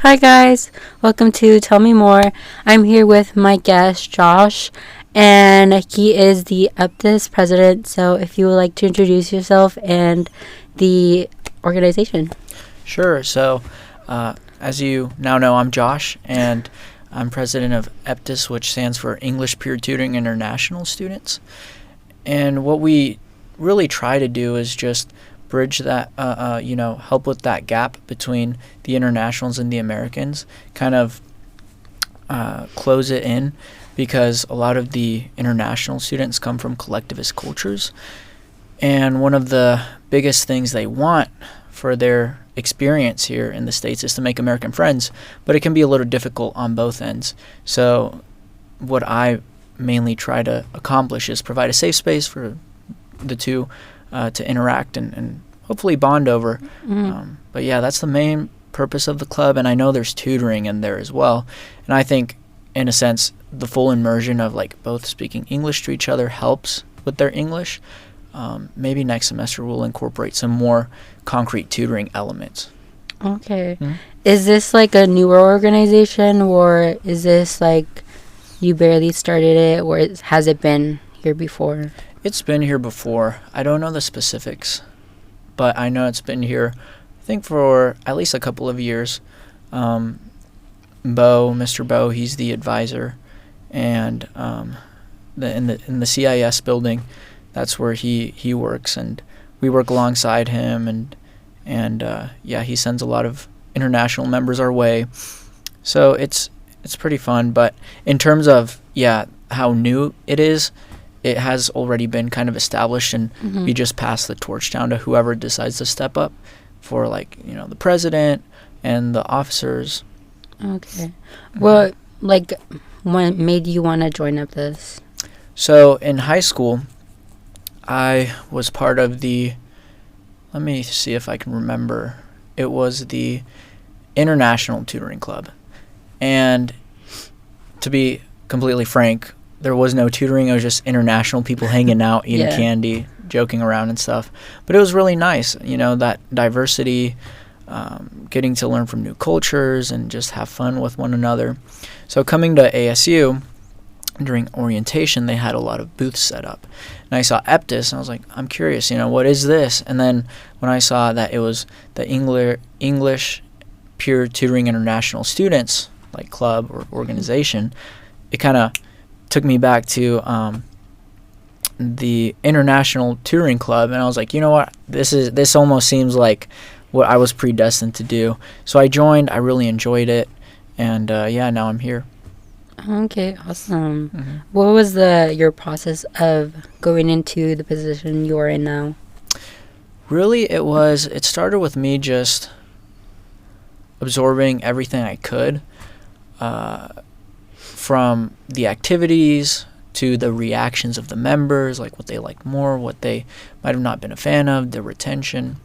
Hi guys, welcome to Tell Me More. I'm here with my guest Josh, and he is the EPTIS president. So if you would like to introduce yourself and the organization. Sure. So, as you now know, I'm Josh, and I'm president of EPTIS, which stands for English Peer Tutoring International Students. And what we really try to do is just bridge that, help with that gap between the internationals and the Americans, kind of close it in, because a lot of the international students come from collectivist cultures. And one of the biggest things they want for their experience here in the States is to make American friends, but it can be a little difficult on both ends. So what I mainly try to accomplish is provide a safe space for the two to interact and hopefully bond over. But yeah, that's the main purpose of the club, and I know there's tutoring in there as well. And I think, in a sense, the full immersion of like both speaking English to each other helps with their English. Maybe next semester we'll incorporate some more concrete tutoring elements. Okay. Is this like a newer organization, or is this like you barely started it, or has it been here before? It's been here before. I don't know the specifics, but I know it's been here, I think, for at least a couple of years. Mr. Bo, he's the advisor, and in the CIS building, that's where he works, and we work alongside him, and he sends a lot of international members our way. So it's pretty fun. But in terms of how new it is, it has already been kind of established, and we just pass the torch down to whoever decides to step up for, like, the president and the officers. Okay. Well, like, what made you want to join up this? So in high school, I was part of let me see if I can remember. It was the International Tutoring Club. And to be completely frank, there was no tutoring. It was just international people hanging out, eating candy, joking around and stuff. But it was really nice, that diversity, getting to learn from new cultures and just have fun with one another. So coming to ASU, during orientation, they had a lot of booths set up. And I saw EPTIS, and I was like, I'm curious, what is this? And then when I saw that it was the English Peer Tutoring International Students, like club or organization, it kind of took me back to the International Tutoring Club, and I was like, you know what, this almost seems like what I was predestined to do. So I joined. I really enjoyed it, and now I'm here. Okay, awesome. What was your process of going into the position you are in now? Really, it started with me just absorbing everything I could, from the activities to the reactions of the members, like what they like more, what they might have not been a fan of, the retention.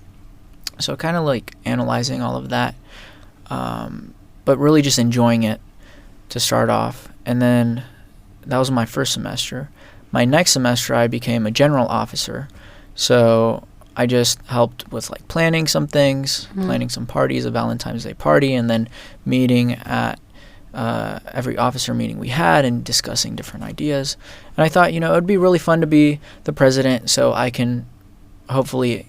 So kind of like analyzing all of that, but really just enjoying it to start off. And then that was my first semester. My next semester, I became a general officer. So I just helped with like planning some things, planning some parties, a Valentine's Day party, and then meeting at every officer meeting we had and discussing different ideas. And I thought, it would be really fun to be the president, so I can hopefully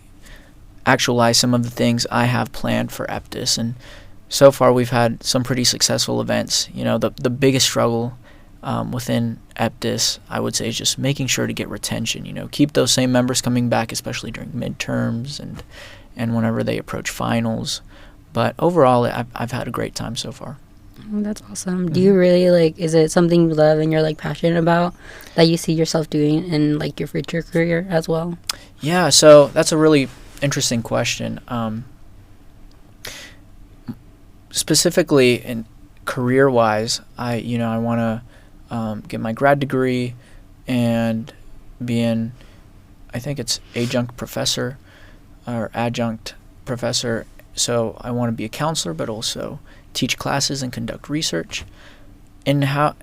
actualize some of the things I have planned for EPTIS. And so far we've had some pretty successful events. The biggest struggle within EPTIS, I would say, is just making sure to get retention, keep those same members coming back, especially during midterms and whenever they approach finals. But overall, I've had a great time so far. Oh, that's awesome. Do you really is it something you love and you're like passionate about, that you see yourself doing in like your future career as well? Yeah, so that's a really interesting question. Specifically in career-wise, I want to get my grad degree and be I think it's adjunct professor or adjunct professor. So I want to be a counselor, but also teach classes and conduct research. And how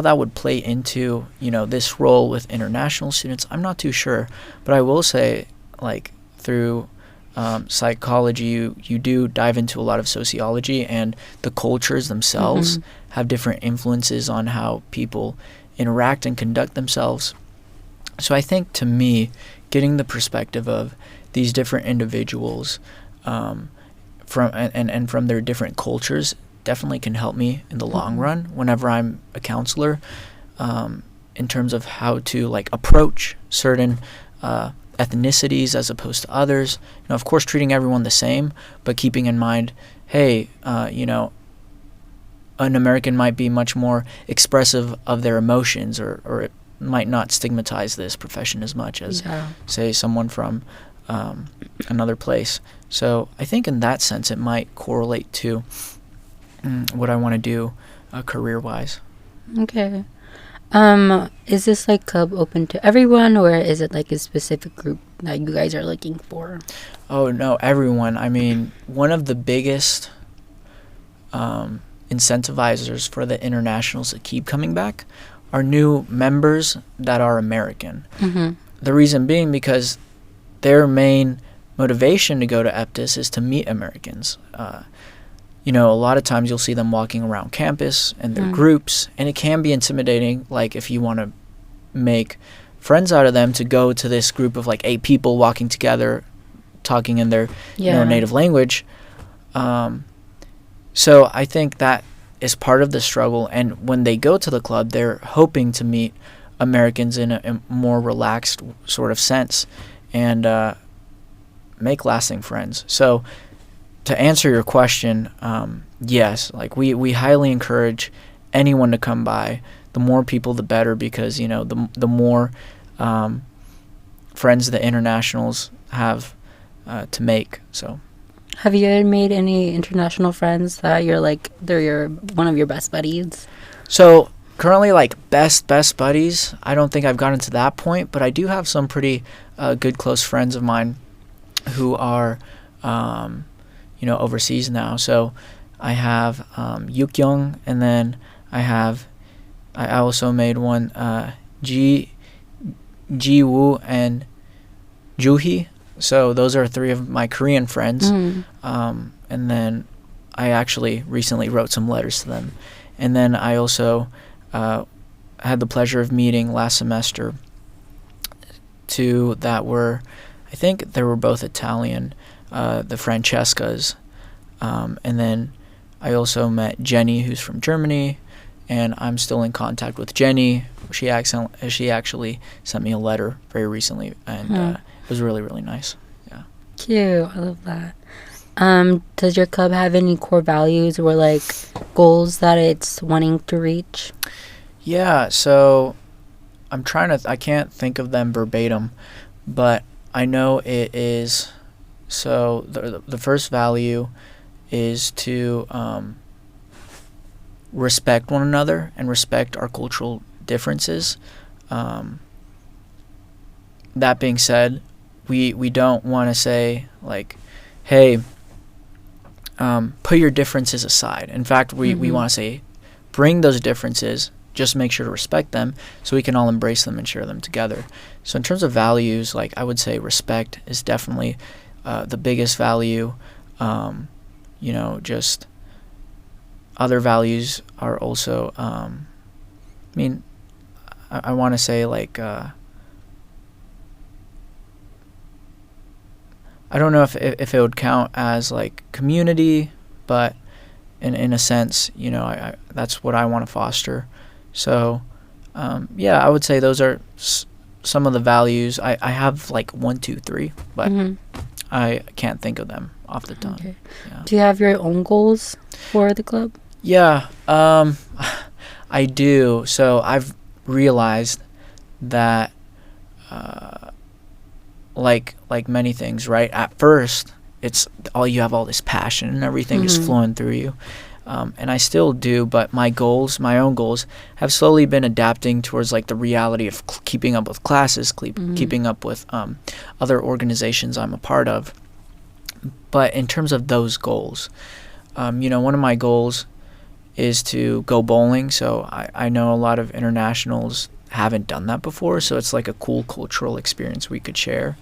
that would play into, this role with international students, I'm not too sure. But I will say, like, through psychology, you do dive into a lot of sociology, and the cultures themselves have different influences on how people interact and conduct themselves. So I think, to me, getting the perspective of these different individuals from their different cultures definitely can help me in the long run whenever I'm a counselor, in terms of how to like approach certain ethnicities as opposed to others. Of course, treating everyone the same, but keeping in mind, hey, an American might be much more expressive of their emotions, or it might not stigmatize this profession as much as, say, someone from another place. So I think in that sense it might correlate to what I want to do career-wise. Okay. Is this like club open to everyone, or is it like a specific group that you guys are looking for? Oh, no, everyone. I mean, one of the biggest incentivizers for the internationals to keep coming back are new members that are American. The reason being because their main motivation to go to EPTIS is to meet Americans. A lot of times you'll see them walking around campus and their groups, and it can be intimidating, like if you want to make friends out of them, to go to this group of like 8 people walking together, talking in their native language. So I think that is part of the struggle, and when they go to the club, they're hoping to meet Americans in a more relaxed sort of sense and make lasting friends. So to answer your question, yes, like we highly encourage anyone to come by. The more people, the better, because the more friends the internationals have to make. So, have you made any international friends that they're one of your best buddies? So currently, like best buddies, I don't think I've gotten to that point, but I do have some pretty good close friends of mine who are overseas now. So I have Yukyoung, and then I also made one Ji Woo and Juhee. So those are 3 of my Korean friends. And then I actually recently wrote some letters to them. And then I also had the pleasure of meeting last semester 2 that were, I think they were both Italian, the Francescas. And then I also met Jenny, who's from Germany, and I'm still in contact with Jenny. She actually sent me a letter very recently, and it was really, really nice. Yeah. Cute. I love that. Does your club have any core values or like goals that it's wanting to reach? Yeah, so I can't think of them verbatim, but I know it is. So the first value is to respect one another and respect our cultural differences. That being said, we don't want to say like, hey, put your differences aside. In fact, we want to say, bring those differences, just make sure to respect them so we can all embrace them and share them together. So in terms of values, like I would say respect is definitely the biggest value. Just other values are also, I want to say like, I don't know if it would count as like community, but in a sense, I that's what I want to foster. So, I would say those are some of the values. I have like 1, 2, 3, but I can't think of them off the tongue. Okay. Yeah. Do you have your own goals for the club? Yeah, I do. So I've realized that, like many things, right? At first, you have all this passion and everything just flowing through you. And I still do, but my own goals, have slowly been adapting towards like the reality of keeping up with classes, keeping up with other organizations I'm a part of. But in terms of those goals, one of my goals is to go bowling. So I know a lot of internationals haven't done that before, so it's like a cool cultural experience we could share.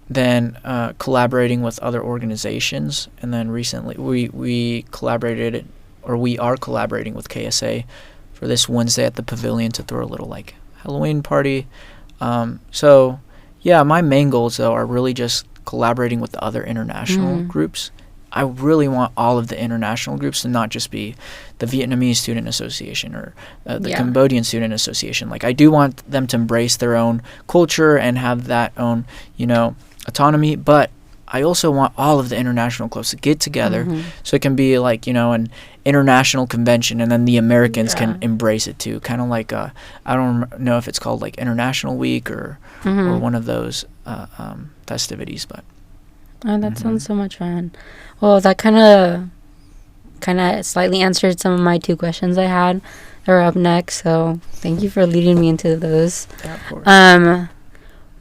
then collaborating with other organizations. And then recently we collaborated, or we are collaborating with KSA for this Wednesday at the pavilion to throw a little like Halloween party. So yeah, my main goals though are really just collaborating with the other international groups. I really want all of the international groups to not just be the Vietnamese Student Association or the Cambodian Student Association. Like, I do want them to embrace their own culture and have that own, autonomy. But I also want all of the international clubs to get together so it can be like, an international convention, and then the Americans can embrace it too. Kind of like, I don't know if it's called like International Week or one of those festivities, but. Oh, that sounds so much fun. Well, that kind of slightly answered some of my 2 questions I had that are up next. So thank you for leading me into those. Yeah, of course.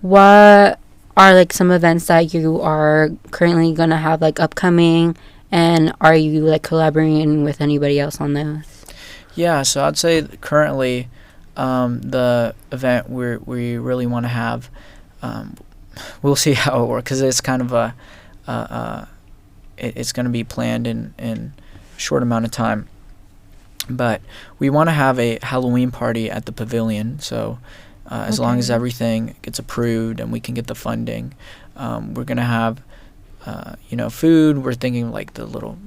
What are like some events that you are currently gonna have like upcoming, and are you like collaborating with anybody else on those? Yeah, so I'd say currently the event we really want to have. We'll see how it works, because it's kind of it's going to be planned in a short amount of time. But we want to have a Halloween party at the pavilion. So as long as everything gets approved and we can get the funding, we're going to have food. We're thinking like the little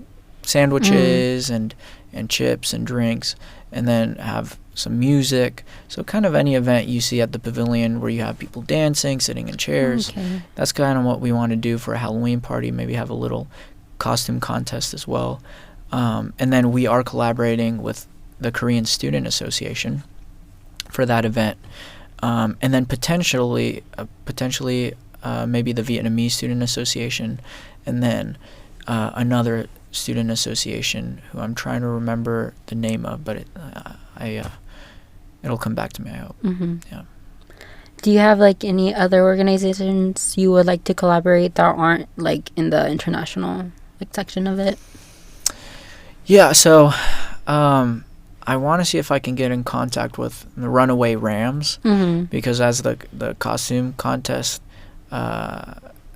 sandwiches and chips and drinks, and then have some music. So kind of any event you see at the pavilion where you have people dancing, sitting in chairs. That's kind of what we want to do for a Halloween party. Maybe have a little costume contest as well. And then we are collaborating with the Korean Student Association for that event. And then potentially maybe the Vietnamese Student Association, and then another student association who I'm trying to remember the name of, but it'll come back to me, I hope. Yeah. Do you have like any other organizations you would like to collaborate that aren't like in the international like section of it? Yeah, so I want to see if I can get in contact with the Runaway Rams, because as the costume contest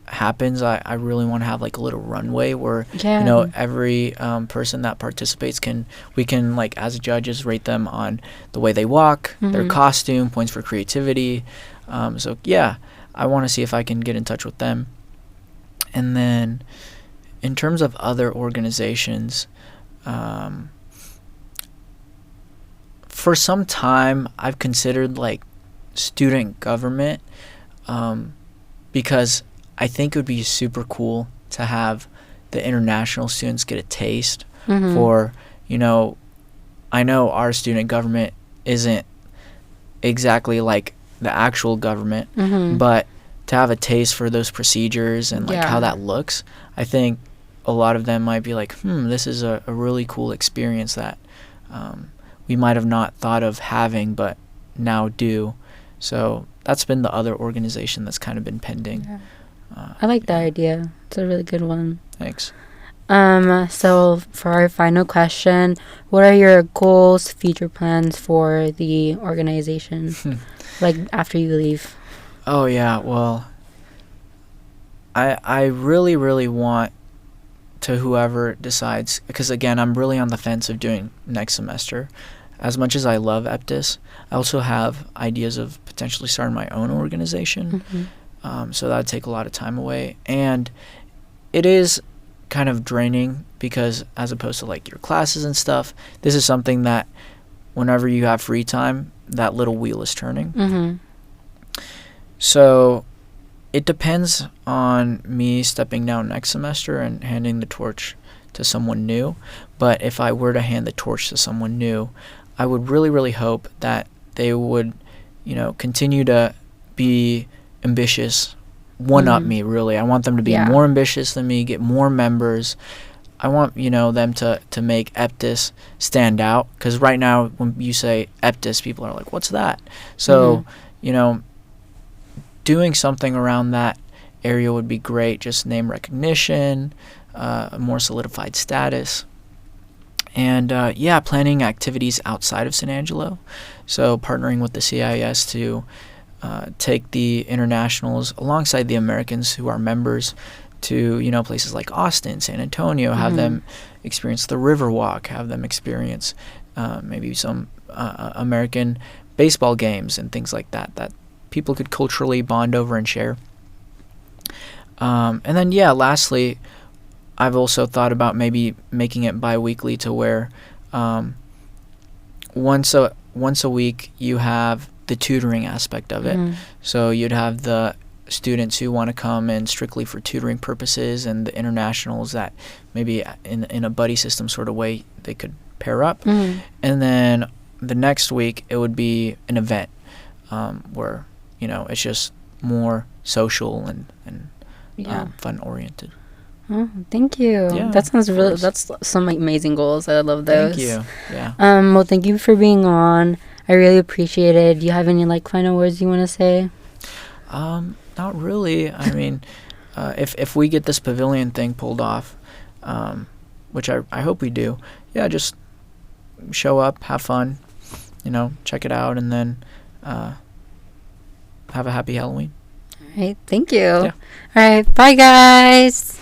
happens, I really want to have like a little runway where every person that participates we can like as judges rate them on the way they walk, their costume, points for creativity. So yeah, I want to see if I can get in touch with them. And then in terms of other organizations, for some time I've considered like student government, because I think it would be super cool to have the international students get a taste for, I know our student government isn't exactly like the actual government, but to have a taste for those procedures and like how that looks, I think a lot of them might be like, this is a really cool experience that we might have not thought of having, but now do. So that's been the other organization that's kind of been pending. Yeah. I like that idea. It's a really good one. Thanks. So for our final question, what are your goals, future plans for the organization, like after you leave? Oh yeah, well, I really, really want to, whoever decides, because again, I'm really on the fence of doing next semester. As much as I love EPTIS, I also have ideas of potentially starting my own organization. So that would take a lot of time away, and it is kind of draining, because as opposed to like your classes and stuff, this is something that whenever you have free time, that little wheel is turning. So it depends on me stepping down next semester and handing the torch to someone new. But if I were to hand the torch to someone new, I would really, really hope that they would, continue to be ambitious, one-up me, really. I want them to be more ambitious than me, get more members. I want, them to make EPTIS stand out, because right now when you say EPTIS, people are like, what's that? So, doing something around that area would be great, just name recognition, a more solidified status. And, planning activities outside of San Angelo. So partnering with the CIS to take the internationals alongside the Americans who are members to, places like Austin, San Antonio, have them experience the Riverwalk, have them experience maybe some American baseball games and things like that people could culturally bond over and share. And then, lastly, I've also thought about maybe making it bi-weekly to where once a week you have the tutoring aspect of it. So you'd have the students who want to come in strictly for tutoring purposes, and the internationals that maybe in a buddy system sort of way they could pair up. And then the next week it would be an event where it's just more social and fun oriented. Oh, thank you. Yeah, that sounds that's some amazing goals. I love those. Thank you. Yeah. Well, thank you for being on. I really appreciate it. Do you have any final words you want to say? Not really. I mean, if we get this pavilion thing pulled off, which I hope we do, just show up, have fun, check it out, and then have a happy Halloween. All right. Thank you. Yeah. All right. Bye, guys.